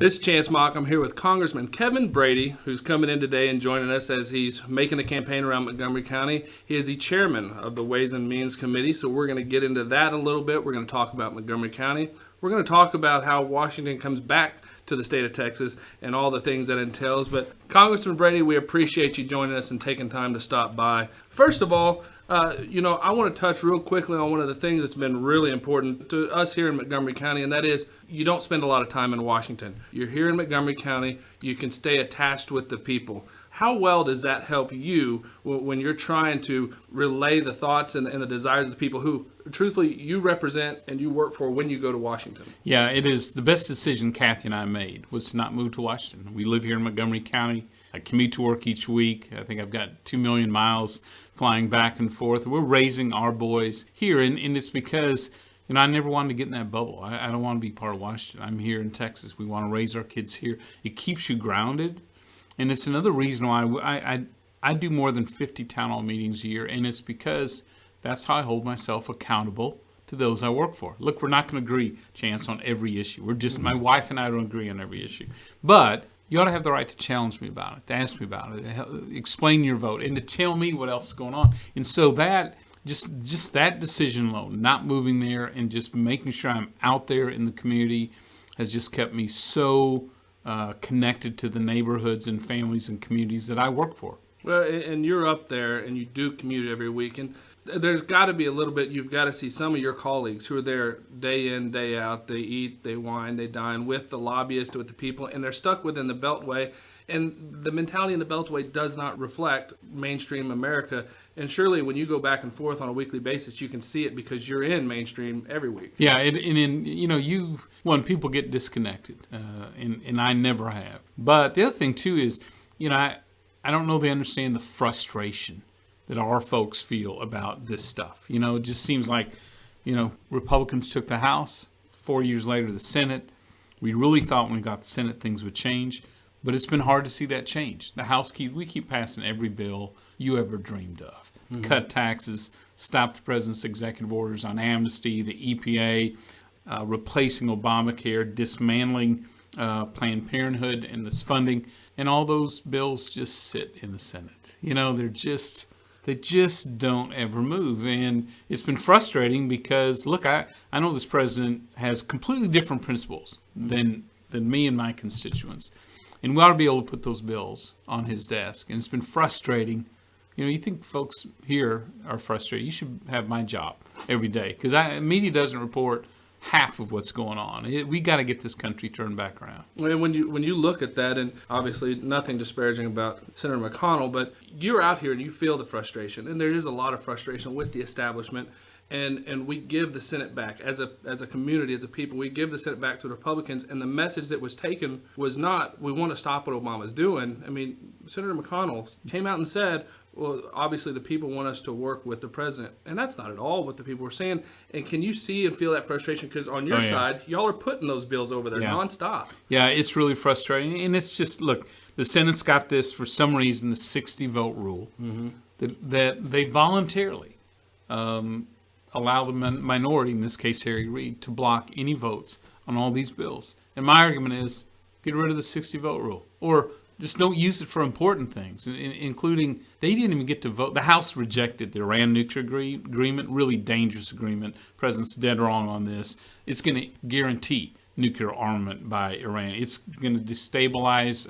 This is Chance Mock. I'm here with Congressman Kevin Brady, who's coming in today and joining us as he's making a campaign around Montgomery County. He is the chairman of the Ways and Means Committee, so we're going to get into that a little bit. We're going to talk about Montgomery County. We're going to talk about how Washington comes back to the state of Texas and all the things that entails. But Congressman Brady, we appreciate you joining us and taking time to stop by. First of all, I want to touch real quickly on one of the things that's been really important to us here in Montgomery County, and that is you don't spend a lot of time in Washington. You're here in Montgomery County. You can stay attached with the people. How well does that help you when you're trying to relay the thoughts and the desires of the people who, truthfully, you represent and you work for when you go to Washington? Yeah, it is the best decision Kathy and I made was to not move to Washington. We live here in Montgomery County. I commute to work each week. I think I've got 2 million miles flying back and forth. We're raising our boys here, and it's because, I never wanted to get in that bubble. I don't want to be part of Washington. I'm here in Texas. We want to raise our kids here. It keeps you grounded, and it's another reason why I do more than 50 town hall meetings a year, and it's because that's how I hold myself accountable to those I work for. Look, we're not going to agree, Chance, on every issue. My wife and I don't agree on every issue. But you ought to have the right to challenge me about it, to ask me about it, explain your vote, and to tell me what else is going on. And so that, just that decision alone, not moving there and just making sure I'm out there in the community has just kept me so connected to the neighborhoods and families and communities that I work for. Well, and you're up there and you do commute every week, and there's got to be a little bit, you've got to see some of your colleagues who are there day in, day out. They eat, they wine, they dine with the lobbyists, with the people, and they're stuck within the Beltway. And the mentality in the Beltway does not reflect mainstream America. And surely when you go back and forth on a weekly basis, you can see it because you're in mainstream every week. Yeah, people get disconnected, and I never have. But the other thing, too, is, I don't know they understand the frustration that our folks feel about this stuff. It just seems like, Republicans took the House, 4 years later the Senate. We really thought when we got the Senate things would change, but it's been hard to see that change. The House we keep passing every bill you ever dreamed of. Mm-hmm. Cut taxes, stop the president's executive orders on amnesty, the EPA, replacing Obamacare, dismantling Planned Parenthood and this funding, and all those bills just sit in the Senate. They just don't ever move. And it's been frustrating because, look, I know this president has completely different principles than me and my constituents. And we ought to be able to put those bills on his desk. And it's been frustrating. You think folks here are frustrated. You should have my job every day because media doesn't report half of what's going on. We got to get this country turned back around. And when you look at that, and obviously nothing disparaging about Senator McConnell, but you're out here and you feel the frustration, and there is a lot of frustration with the establishment, and we give the Senate back as a community, as a people. We give the Senate back to the Republicans, and the message that was taken was not we want to stop what Obama's doing. Senator McConnell came out and said, well, obviously the people want us to work with the president. And that's not at all what the people were saying. And can you see and feel that frustration? Because on your side, y'all are putting those bills over there nonstop. Yeah, it's really frustrating. And it's just, look, the Senate's got this, for some reason, the 60-vote rule, that they voluntarily allow the minority, in this case Harry Reid, to block any votes on all these bills. And my argument is, get rid of the 60-vote rule. Or just don't use it for important things, including they didn't even get to vote. The House rejected the Iran nuclear agreement, really dangerous agreement. The president's dead wrong on this. It's going to guarantee nuclear armament by Iran. It's going to destabilize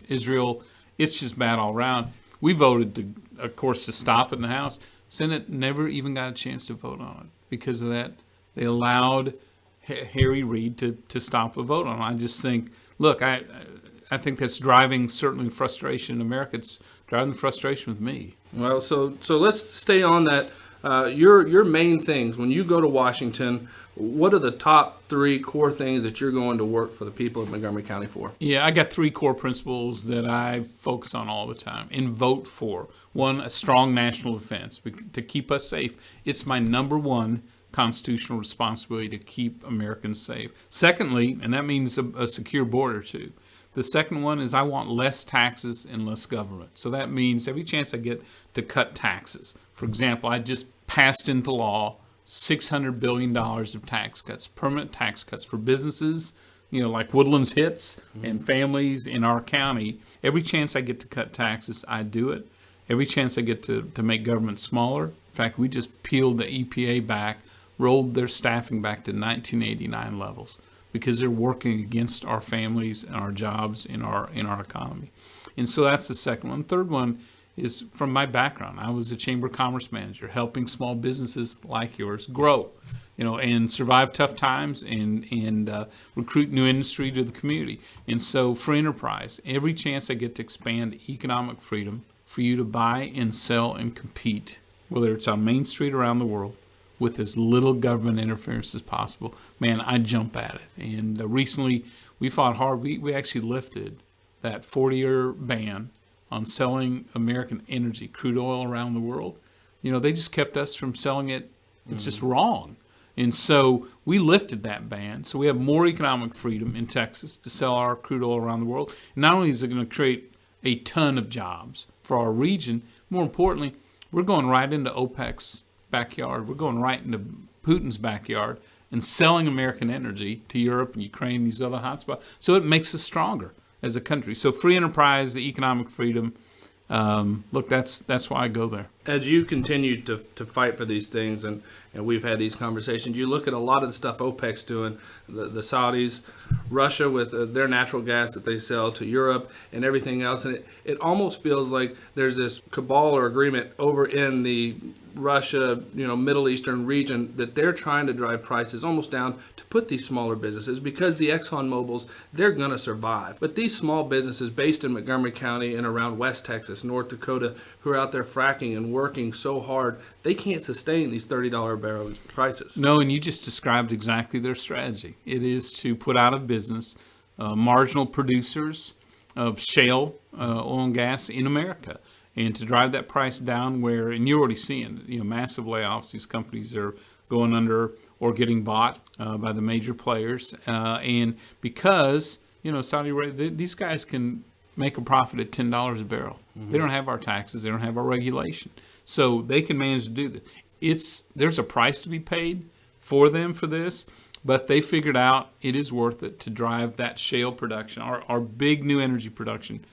Israel. It's just bad all around. We voted, of course, to stop it in the House. Senate never even got a chance to vote on it. Because of that, they allowed Harry Reid to stop a vote on it. I just think, look, I think that's driving certainly frustration in America. It's driving the frustration with me. Well, so let's stay on that. Your main things when you go to Washington, what are the top 3 core things that you're going to work for the people of Montgomery County for? Yeah, I got 3 core principles that I focus on all the time and vote for. 1, a strong national defense to keep us safe. It's my number 1 constitutional responsibility to keep Americans safe. Secondly, and that means a secure border too. The second one is I want less taxes and less government. So that means every chance I get to cut taxes. For example, I just passed into law $600 billion of tax cuts, permanent tax cuts for businesses like Woodlands Hits and families in our county. Every chance I get to cut taxes, I do it. Every chance I get to make government smaller. In fact, we just peeled the EPA back, rolled their staffing back to 1989 levels because they're working against our families and our jobs in our economy. And so that's the second one. Third one is from my background. I was a Chamber of Commerce manager, helping small businesses like yours grow, and survive tough times and recruit new industry to the community. And so free enterprise, every chance I get to expand economic freedom for you to buy and sell and compete, whether it's on Main Street around the world, with as little government interference as possible, man, I jump at it. And recently we fought hard. We actually lifted that 40-year ban on selling American energy, crude oil around the world. They just kept us from selling it. It's just wrong. And so we lifted that ban. So we have more economic freedom in Texas to sell our crude oil around the world. And not only is it going to create a ton of jobs for our region, more importantly, we're going right into OPEC's backyard. We're going right into Putin's backyard and selling American energy to Europe and Ukraine, these other hotspots. So it makes us stronger as a country. So free enterprise, the economic freedom, look, that's why I go there. As you continue to fight for these things, and we've had these conversations, you look at a lot of the stuff OPEC's doing, the Saudis, Russia with their natural gas that they sell to Europe and everything else, and it almost feels like there's this cabal or agreement over in the Russia, Middle Eastern region that they're trying to drive prices almost down to put these smaller businesses, because the Exxon Mobils, they're going to survive. But these small businesses based in Montgomery County and around West Texas, North Dakota, who are out there fracking and working so hard, they can't sustain these $30 a barrel prices. No, and you just described exactly their strategy. It is to put out of business marginal producers of shale oil and gas in America, and to drive that price down where, and you're already seeing, massive layoffs. These companies are going under or getting bought by the major players. And because, Saudi Arabia, these guys can make a profit at $10 a barrel. They don't have our taxes. They don't have our regulation. So they can manage to do that. There's a price to be paid for them for this, but they figured out it is worth it to drive that shale production, our big new energy production,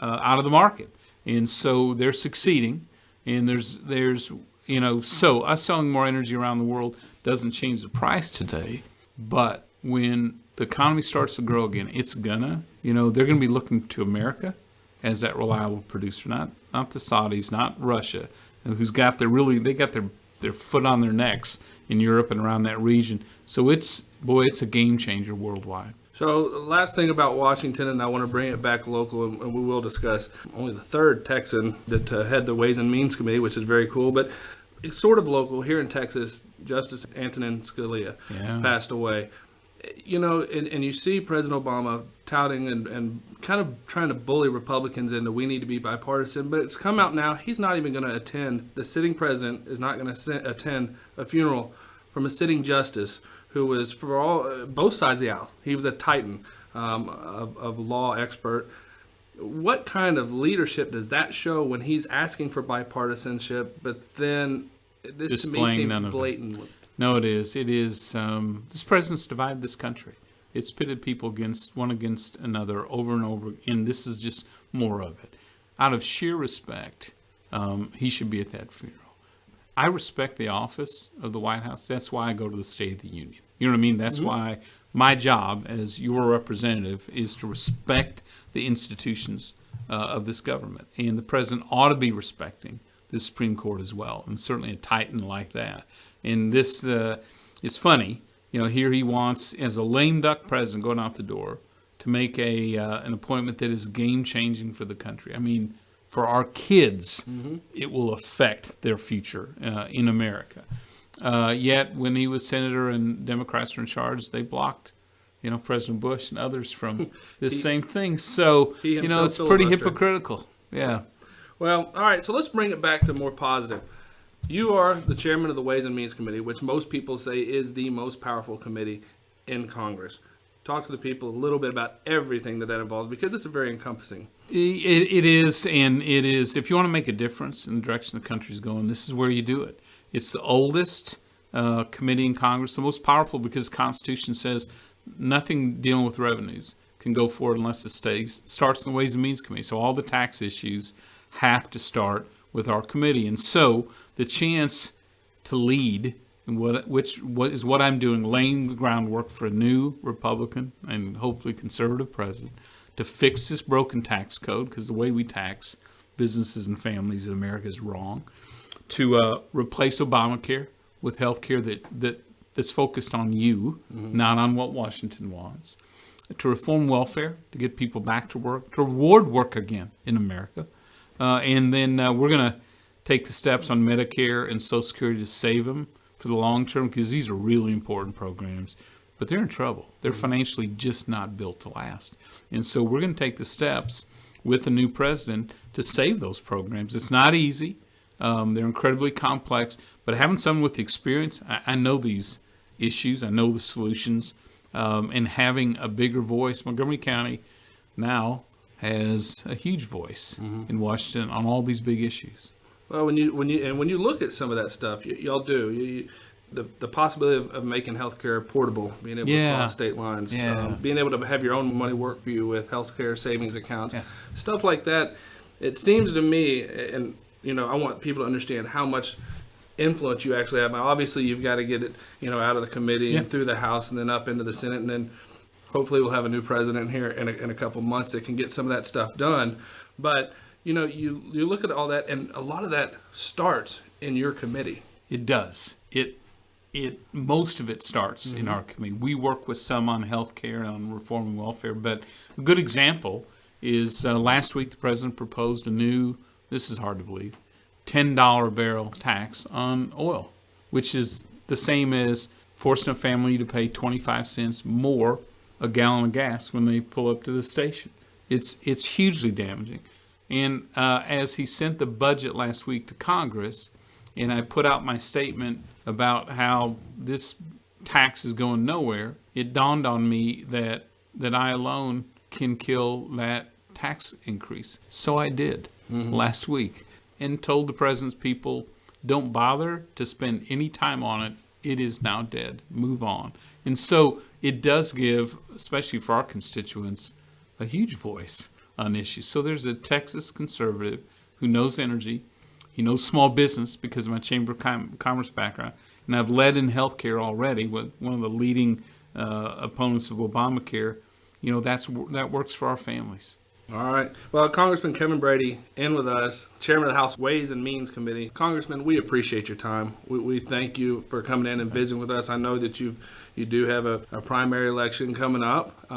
out of the market. And so they're succeeding, and there's so us selling more energy around the world doesn't change the price today, but when the economy starts to grow again, it's gonna, they're gonna be looking to America as that reliable producer, not the Saudis, not Russia, who's got their foot on their necks in Europe and around that region. So it's a game changer worldwide. So last thing about Washington, and I want to bring it back local, and we will discuss only the third Texan that had the Ways and Means Committee, which is very cool, but it's sort of local. Here in Texas, Justice Antonin Scalia passed away. And you see President Obama touting and kind of trying to bully Republicans into we need to be bipartisan, but it's come out now he's not even going to attend, the sitting president is not going to attend a funeral from a sitting justice who was, for both sides of the aisle, he was a titan of law expert. What kind of leadership does that show when he's asking for bipartisanship, but then this displaying to me seems blatant? No, it is. It is. This president's divided this country. It's pitted people one against another over and over, and this is just more of it. Out of sheer respect, he should be at that funeral. I respect the office of the White House. That's why I go to the State of the Union. You know what I mean? That's why my job as your representative is to respect the institutions of this government. And the president ought to be respecting the Supreme Court as well, and certainly a titan like that. And this, it's funny, here he wants, as a lame duck president going out the door, to make an appointment that is game-changing for the country. I mean, for our kids, it will affect their future in America. Yet, when he was senator and Democrats were in charge, they blocked, President Bush and others from this same thing. So, it's pretty hypocritical. Yeah. Well, all right, so let's bring it back to more positive. You are the chairman of the Ways and Means Committee, which most people say is the most powerful committee in Congress. Talk to the people a little bit about everything that involves, because it's very encompassing. It is, and it is. If you want to make a difference in the direction the country's going, this is where you do it. It's the oldest committee in Congress, the most powerful, because the Constitution says nothing dealing with revenues can go forward unless it starts in the Ways and Means Committee. So all the tax issues have to start with our committee. And so the chance to lead, what is what I'm doing, laying the groundwork for a new Republican and hopefully conservative president to fix this broken tax code, because the way we tax businesses and families in America is wrong, to replace Obamacare with health care that's focused on you, not on what Washington wants, to reform welfare, to get people back to work, to reward work again in America. And then we're going to take the steps on Medicare and Social Security to save them for the long term, because these are really important programs, but they're in trouble. They're financially just not built to last. And so we're going to take the steps with the new president to save those programs. It's not easy. They're incredibly complex, but having someone with the experience, I know these issues, I know the solutions, and having a bigger voice. Montgomery County now has a huge voice in Washington on all these big issues. Well, when you look at some of that stuff, y'all do. The possibility of making healthcare portable, being able to cross state lines, being able to have your own money work for you with healthcare savings accounts, stuff like that. It seems to me, and I want people to understand how much influence you actually have. Now, obviously, you've got to get it, out of the committee and through the House and then up into the Senate, and then hopefully we'll have a new president here in a couple months that can get some of that stuff done. But you look at all that, and a lot of that starts in your committee. It does. Most of it starts in our committee. We work with some on health care and on reforming welfare, but a good example is last week the president proposed a new, this is hard to believe, $10 a barrel tax on oil, which is the same as forcing a family to pay 25 cents more a gallon of gas when they pull up to the station. It's hugely damaging. And as he sent the budget last week to Congress, and I put out my statement about how this tax is going nowhere, it dawned on me that I alone can kill that tax increase. So I did last week, and told the president's people, don't bother to spend any time on it. It is now dead. Move on. And so it does give, especially for our constituents, a huge voice on issues. So there's a Texas conservative who knows energy. He knows small business because of my Chamber of Commerce background. And I've led in healthcare already with one of the leading opponents of Obamacare. That works for our families. All right. Well, Congressman Kevin Brady in with us, Chairman of the House Ways and Means Committee. Congressman, we appreciate your time. We thank you for coming in and visiting with us. I know that you do have a primary election coming up.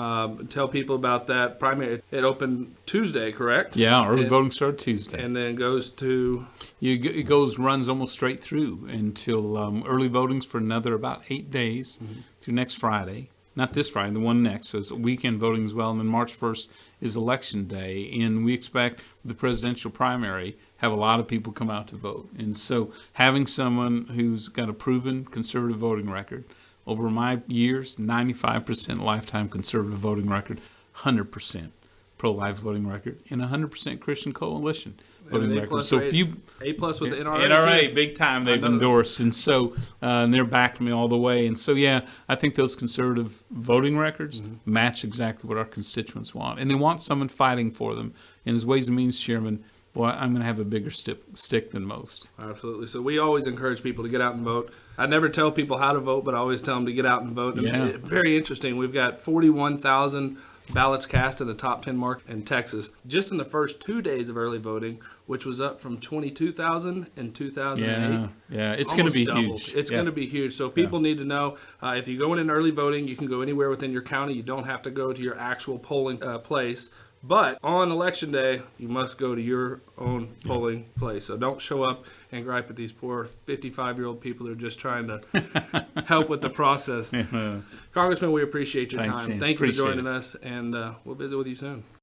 Tell people about that primary. It opened Tuesday, correct? Yeah, early voting started Tuesday. And then goes to? Runs almost straight through until early voting's for another about 8 days through next Friday. Not this Friday, the one next. So it's weekend voting as well. And then March 1st is Election Day. And we expect the presidential primary have a lot of people come out to vote. And so having someone who's got a proven conservative voting record, over my years, 95% lifetime conservative voting record, 100% pro-life voting record, and 100% Christian coalition voting record. So if you A+ with the NRA, NRA big time they've endorsed, and so and they're backed me all the way. And so I think those conservative voting records match exactly what our constituents want, and they want someone fighting for them. And as Ways and Means Chairman, boy, I'm going to have a bigger stick than most. Absolutely. So we always encourage people to get out and vote. I never tell people how to vote, but I always tell them to get out and vote. And very interesting. We've got 41,000 ballots cast in the top 10 market in Texas just in the first 2 days of early voting, which was up from 22,000 in 2008. Yeah, it's going to be doubled. huge. It's going to be huge. So people need to know if you're going in early voting, you can go anywhere within your county. You don't have to go to your actual polling place. But on Election Day, you must go to your own polling place. So don't show up and gripe at these poor 55-year-old people who are just trying to help with the process. Congressman, we appreciate your time. James. Thank you for Appreciate joining us, and we'll visit with you soon.